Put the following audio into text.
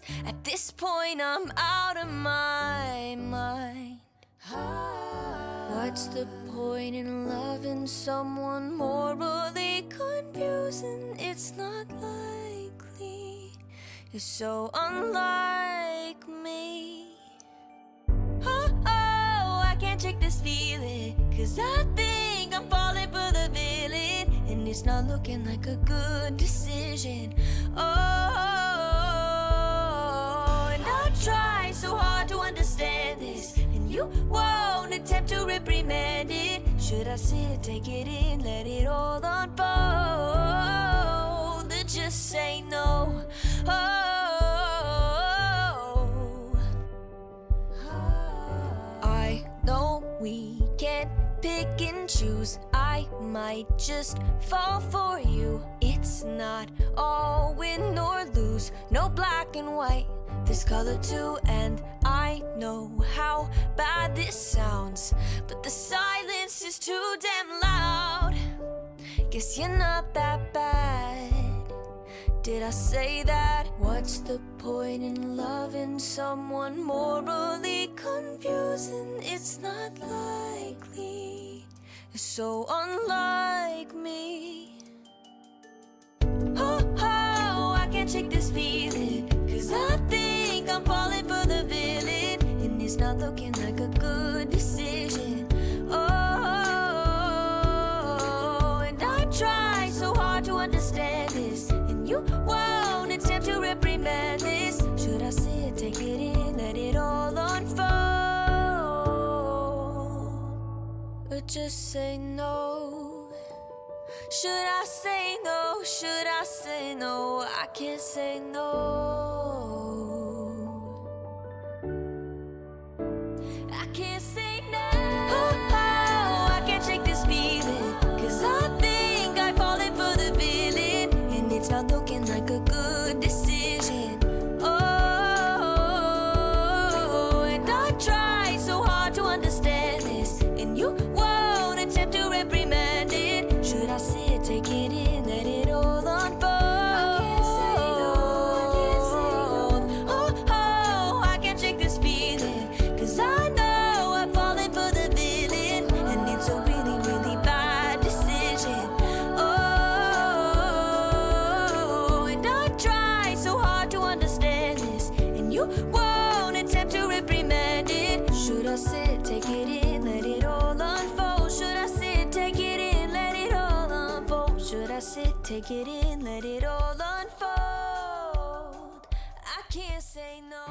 'cause at this point I'm out of my mind. What's the point in loving someone morally confusing? It's not likely. You're so unlike me. Oh, I can't shake this feeling, 'cause I think I'm falling for the villain, and it's not looking like a good decision. Oh, and I try so hard to understand this, and you won't attempt to reprimand it. Should I sit, take it in, let it all unfold, or just say no? I know we can't pick and choose. I might just fall for you. It's not all win or lose, no black and white, there's color too. And I know how bad this sounds, but the silence is too damn loud. Guess you're not that bad. Did I say that? What's the point in loving someone morally confusing? It's not likely. You're so unlike me. Oh, I can't shake this feeling, 'cause I think I'm falling for the villain, and it's not looking like a good decision. Oh, and I try so hard to understand this, and you won't attempt to reprimand this. Should I sit, take it in, let it all unfold, or just say no? Should I say no? Should I say no? I can't say no. I can't say no. Oh, I can't shake this feeling, 'cause I think I'm falling for the villain, and it's not looking like a good decision. Oh, and I try so hard to understand this, and you won't attempt to reprimand it. Should I sit, take it in, let it all unfold? I can't say no, I can't say no. Oh, I can't shake this feeling, 'cause I know I'm falling for the villain, and it's a really, really bad decision. Oh, and I try so hard to understand this, and you won't attempt to reprimand it. Should I sit, take it in, let it all unfold? Should I sit, take it in, let it all unfold? Should I sit, take it in, let it all unfold? I can't say no.